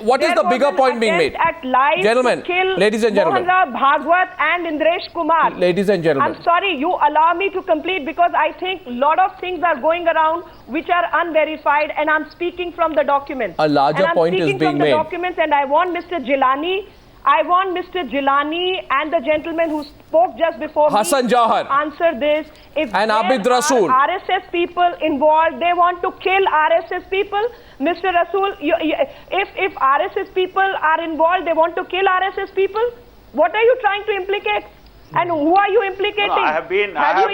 what is the bigger point being made? Gentlemen, ladies and gentlemen. Mohan Bhagwat and Indresh Kumar. Ladies and gentlemen. I'm sorry, you allow me to complete because I think a lot of things are going around which are unverified, and I'm speaking from the documents. A larger point is being made. Documents, and I want Mr. Jilani and the gentleman who spoke just before Hassan me Jawhar to answer this. If and there Abid Rasool. are RSS people involved, they want to kill RSS people. Mr. Rasool, if RSS people are involved, they want to kill RSS people. What are you trying to implicate? And who are you implicating? No, have you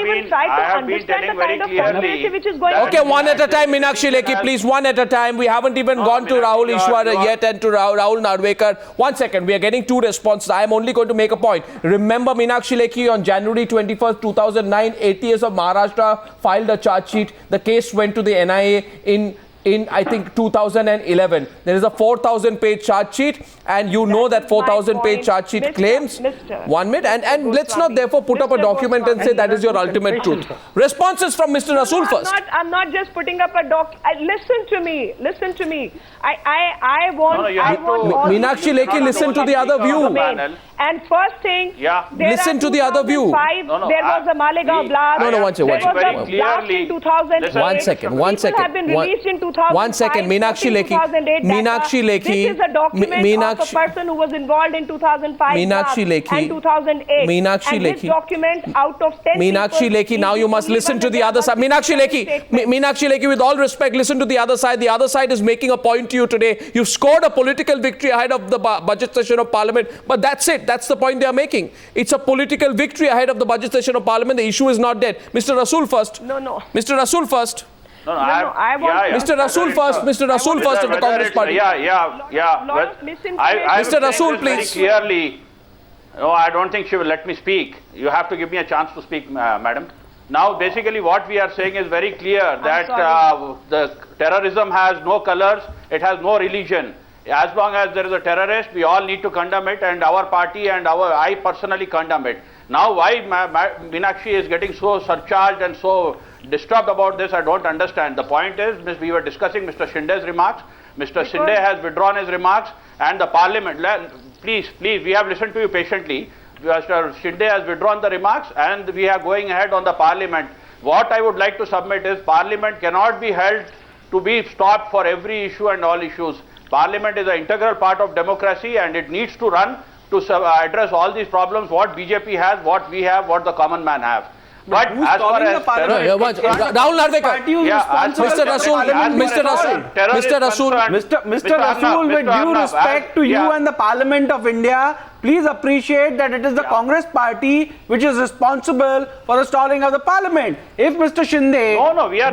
even tried to understand the kind of conspiracy which is going on? Okay, one at a time, Meenakshi Lekhi, please, one at a time. We haven't even gone to Rahul Ishwar yet and to Rahul Narvekar. 1 second, we are getting 2 responses. I am only going to make a point. Remember, Meenakshi Lekhi, on January 21st, 2009, ATS of Maharashtra filed a charge sheet. The case went to the NIA in I think 2011. There is a 4,000-page charge sheet, and you know that 4,000-page charge sheet claims. 1 minute, and let's not therefore put up a document and say that is your ultimate truth. Responses from Mr. Rasool first. I'm not just putting up a listen to me. I want Meenakshi Lekhi, listen to the other view. And first thing, listen to the other view. There was a Malegaon blast. No, one second. There was a blast in 2008. One second. People have been released in 2005. 1 second, Meenakshi Lekhi. This is a document of a person who was involved in 2005 Meenakshi Lekhi. and 2008. Meenakshi and Lekhi. this document out of 10 Meenakshi Lekhi, now you must listen to the other side. Meenakshi Lekhi, with all respect, listen to the other side. The other side is making a point to you today. You've scored a political victory ahead of the budget session of Parliament, but that's it. That's the point they are making. It's a political victory ahead of the budget session of Parliament. The issue is not dead. Mr. Rasool first. No. Mr. Rasool first. I want Mr. Rasool first. Mr. Rasool first of the Congress Party. Mr. Rasool, please. Clearly, no, I don't think she will let me speak. You have to give me a chance to speak, madam. Now, basically, what we are saying is very clear that the terrorism has no colors, it has no religion. As long as there is a terrorist, we all need to condemn it, and our party and I personally condemn it. Now, why Meenakshi is getting so surcharged and so disturbed about this, I don't understand. The point is, we were discussing Mr. Shinde's remarks. Mr. Shinde has withdrawn his remarks, and the Parliament, please, we have listened to you patiently. Mr. Shinde has withdrawn the remarks, and we are going ahead on the Parliament. What I would like to submit is Parliament cannot be held to be stopped for every issue and all issues. Parliament is an integral part of democracy, and it needs to run to address all these problems, what BJP has, what we have, what the common man have. But as far as Rahul Narvekar, Mr. Rasool, with due respect to you and the Parliament of India, please appreciate that it is the Congress Party which is responsible for the stalling of the Parliament. If Mr. Shinde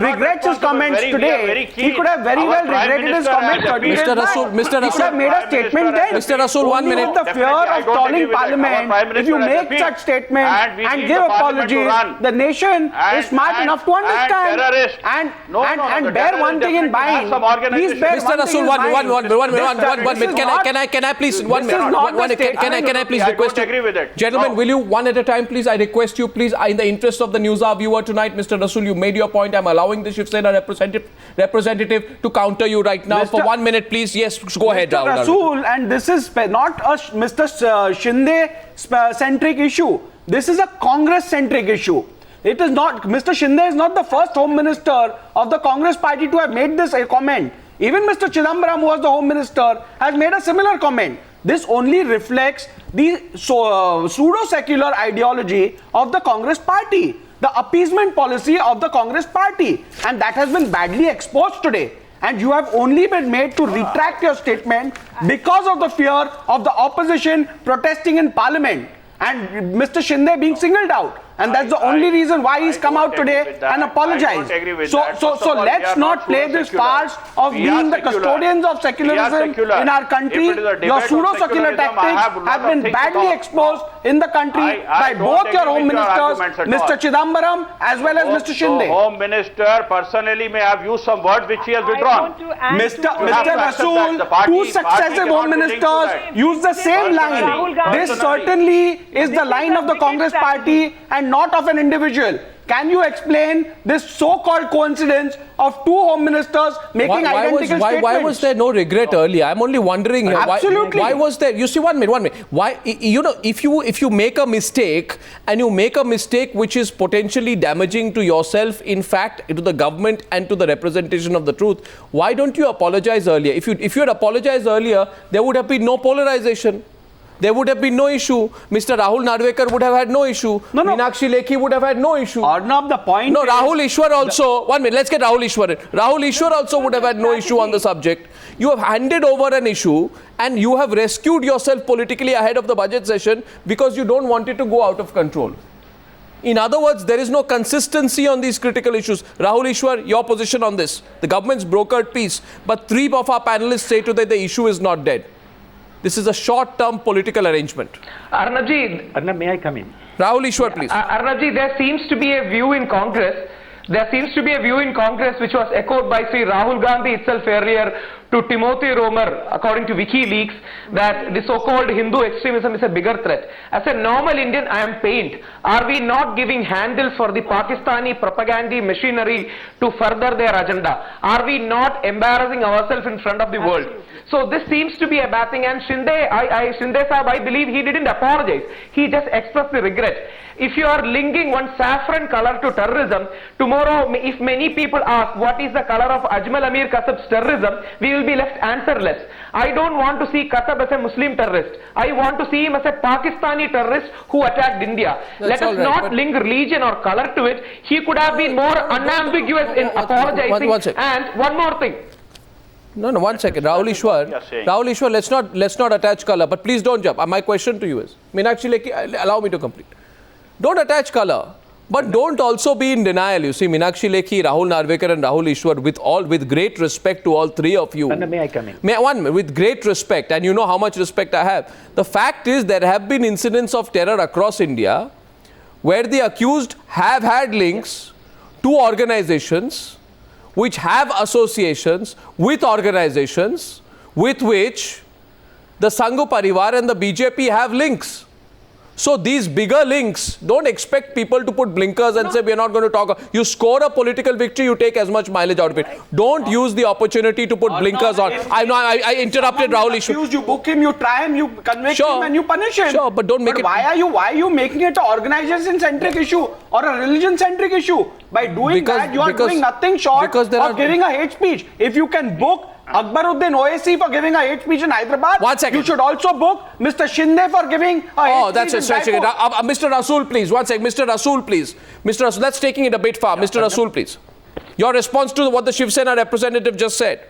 regrets his comments today, he could have very well regretted his comments 30 days back. He could have made a statement then. Mr. Rasool, 1 minute. The fear of stalling Parliament, if you make such statements and give apologies, the nation is smart enough to understand and bear one thing in mind. Please bear Mr. Rasool, one minute. Can I please 1 minute? Can I please request you? Agree with it. Gentlemen, will you one at a time, please? I request you, please, in the interest of the Newshour viewer tonight, Mr. Rasool, you made your point. I'm allowing the Shiv Sena representative to counter you right now for 1 minute, please. Yes, go ahead, Mr. Rasool, and this is not a Mr. Shinde-centric issue. This is a Congress-centric issue. It is not. Mr. Shinde is not the first Home Minister of the Congress Party to have made this comment. Even Mr. Chidambaram, who was the Home Minister, has made a similar comment. This only reflects the pseudo-secular ideology of the Congress Party, the appeasement policy of the Congress Party, and that has been badly exposed today. And you have only been made to retract your statement because of the fear of the opposition protesting in Parliament and Mr. Shinde being singled out. And that's the only reason why he's come out today and apologized. So let's not play this farce of being the custodians of secularism in our country. Your pseudo-secular tactics have been badly exposed in the country by both your Home Ministers, Mr. Chidambaram as well as Mr. Shinde. The Home Minister personally may have used some words which he has withdrawn. Mr. Rasool, 2 successive Home Ministers use the same line. This certainly is the line of the Congress Party and not of an individual. Can you explain this so-called coincidence of two home ministers making identical statements? Why was there no regret earlier? I'm only wondering here. Absolutely. Why was there? You see, one minute. Why, if you make a mistake and you make a mistake which is potentially damaging to yourself, in fact, to the government and to the representation of the truth, why don't you apologize earlier? If you had apologized earlier, there would have been no polarization. There would have been no issue. Mr. Rahul Narvekar would have had no issue. No. Meenakshi Lekhi would have had no issue. Arnab, the point No, is, Rahul Ishwar also, 1 minute, let's get Rahul Ishwar in. Rahul Ishwar also would have had no issue on the subject. You have handed over an issue and you have rescued yourself politically ahead of the budget session because you don't want it to go out of control. In other words, there is no consistency on these critical issues. Rahul Ishwar, your position on this. The government's brokered peace, but 3 of our panelists say today the issue is not dead. This is a short-term political arrangement. Arnab, may I come in? Rahul Ishwar, please. Arnabji, there seems to be a view in Congress. There seems to be a view in Congress which was echoed by Sri Rahul Gandhi itself earlier to Timothy Romer, according to WikiLeaks, that the so-called Hindu extremism is a bigger threat. As a normal Indian, I am pained. Are we not giving handle for the Pakistani propaganda machinery to further their agenda? Are we not embarrassing ourselves in front of the world? So this seems to be a bad thing, and Shinde Sahab, I believe he didn't apologize. He just expressed the regret. If you are linking one saffron color to terrorism, tomorrow if many people ask what is the color of Ajmal Amir Kasab's terrorism, we will be left answerless. I don't want to see Kasab as a Muslim terrorist. I want to see him as a Pakistani terrorist who attacked India. Let us not link religion or color to it. He could have been more unambiguous in apologizing. And one more thing. No, 1 second. Rahul Ishwar, let's not attach color, but please don't jump. My question to you is, Meenakshi Lekhi, allow me to complete. Don't attach color, but don't also be in denial. You see, Meenakshi Lekhi, Rahul Narvekar and Rahul Ishwar, with great respect to all 3 of you. Arnab, may I come in? With great respect, and you know how much respect I have. The fact is there have been incidents of terror across India where the accused have had links to organizations which have associations with organizations with which the Sangh Parivar and the BJP have links. So these bigger links, don't expect people to put blinkers and say we are not going to talk. You score a political victory, you take as much mileage out of it. Don't use the opportunity to put blinkers on. I interrupted Rahul Ishwar. You book him, you try him, you convict him and you punish him. Sure, but don't make it... Why are you making it an organization-centric issue or a religion-centric issue? By doing that, you are doing nothing short of giving a hate speech. If you can book Akbaruddin OAC for giving a hate speech in Hyderabad, 1 second. You should also book Mr. Shinde for giving a hate speech in stretching it. Mr. Rasool, please. 1 second. Mr. Rasool, please. Mr. Rasool, that's taking it a bit far. Mr. Rasool, please. Your response to what the Shiv Sena representative just said.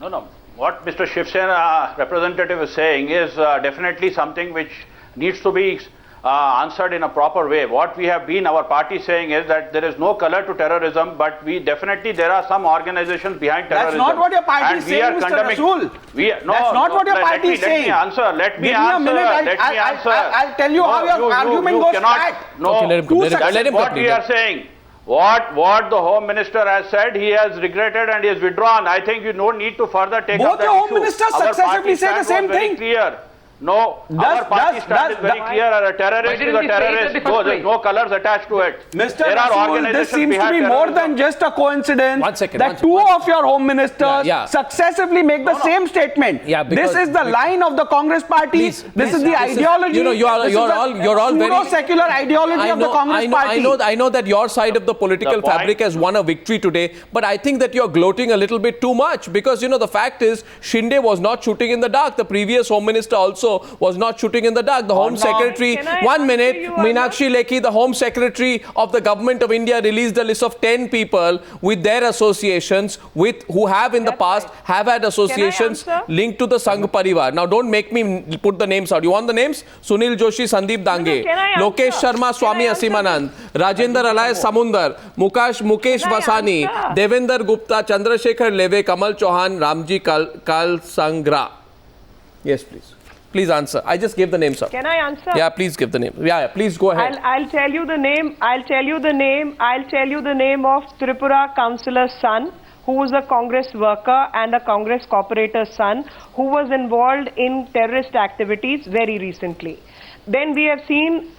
No. What Mr. Shiv Sena representative is saying is definitely something which needs to be answered in a proper way. What we have been, our party saying is that there is no color to terrorism, but there are some organizations behind terrorism. That's not what your party is saying, Mr. Rasool. That's not what your party is saying. Let me answer. I'll tell you how your argument goes back. No, that is what we are saying. What the Home Minister has said, he has regretted and he has withdrawn. I think you don't need to further take up that issue. Both the Home Ministers successively say the same thing. Clear. No, our party stand is very clear. A terrorist is a terrorist. There's no colors attached to it. Mr. Rasool, this seems to be more than just a coincidence that 2 of your Home Ministers successively make the same statement. This is the line of the Congress party. This is the ideology. You're all very secular ideology of the Congress party. I know that your side of the political fabric has won a victory today, but I think that you're gloating a little bit too much because the fact is Shinde was not shooting in the dark. The previous Home Minister also was not shooting in the dark. The Home Secretary, 1 minute, Meenakshi Lekhi, the Home Secretary of the Government of India released a list of 10 people with their associations who have in the past have had associations linked to the Sangh Parivar. Now don't make me put the names out. You want the names? Sunil Joshi, Sandeep Dange, Lokesh Sharma, Swami Asimanand, Rajendra Alay Samundar, Mukesh Vasani, Devender Gupta, Chandrasekhar Leve, Kamal Chauhan, Ramji Kal Sangra. Yes, please. Please answer. I just gave the name, sir. Can I answer? Yeah, please give the name. Yeah, please go ahead. I'll tell you the name. I'll tell you the name of Tripura councillor's son, who was a Congress worker and a Congress corporator's son, who was involved in terrorist activities very recently. Then we have seen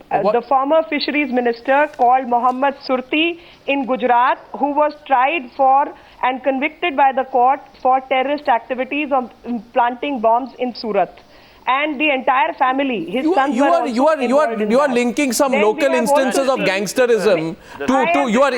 the former fisheries minister called Mohammad Surti in Gujarat, who was tried for and convicted by the court for terrorist activities of planting bombs in Surat. And the entire family, his sons were also involved in you are that. linking some Then we local have instances also of seen- gangsterism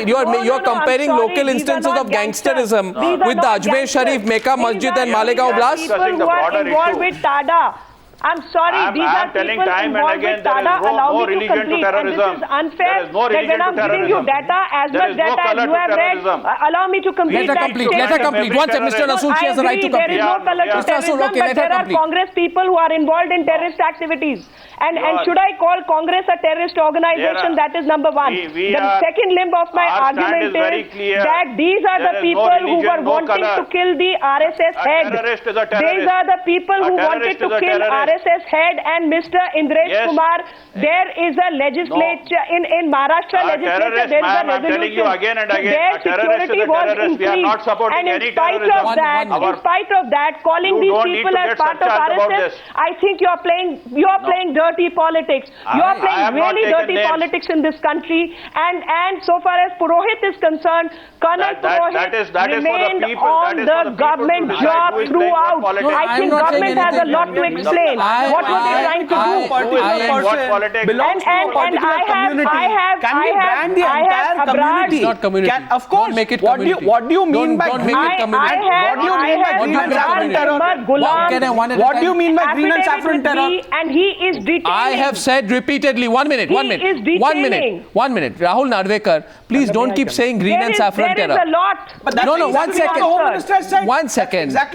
you are comparing I'm sorry, local these are instances not of gangsterism gangsters. These are with the not Ajmer Sharif, gangsters. Mecca These Masjid are and Malegaon blast. people Discussing who the are broader involved issue. with TADA. I'm sorry, these I are am telling people time and involved again with there is TADA. no Allow me to religion to complete. And this terrorism. is unfair There is no that when religion I'm to giving you terrorism. data, as There much is no data as colour you to have read, terrorism. allow me to complete Let her that complete. statement. Let her complete. One second, Mr. Rasool, she has a right to There is complete. no color to Mr. Rasool, terrorism, okay, but let her there are complete. Congress people who are involved in terrorist activities. And should I call Congress a terrorist organization? That is number one. We The are- second limb of my our stand argument is very is clear. that these are There the is no people who religion, were no wanting colour. to kill the RSS A head. terrorist is a These terrorist. are the people A who wanted terrorist to is a kill terrorist. RSS head and Mr. Indresh Yes. Kumar. There is a legislature in Maharashtra A legislature. terrorist, There is a ma'am, I'm telling you resolution. again and So again, their a terrorist is security a was terrorist. We are not increased. supporting And in any spite terrorism. of that, Our- in spite of that, calling You these don't need people to as get part of subcharged about RSS, this. I think you're playing dirty politics. You're I playing have not really taken dirty names. politics in this country. And so far as Purohit is concerned, Colonel Purohit that is for the remained people. on That is the for the people to government decide job who is playing what throughout. politics. I I'm think not saying government has a anything. lot to explain. What was he trying to do? Who is playing what politics? belongs to a And particular I have- community. I have- Can we I have- brand the I have entire Abraj- community? It's not community. Of course. Don't make it what do you community. mean by Don't make green? it community. What do you mean by green and saffron terror? What do you mean by green and saffron terror? And he is detaining. I have said repeatedly, one minute, He is detaining. one minute. Rahul Narvekar, please don't keep saying green and saffron There terror. is a lot. But that's No, no, one exactly what second. the Home Minister has said. One second. Exactly.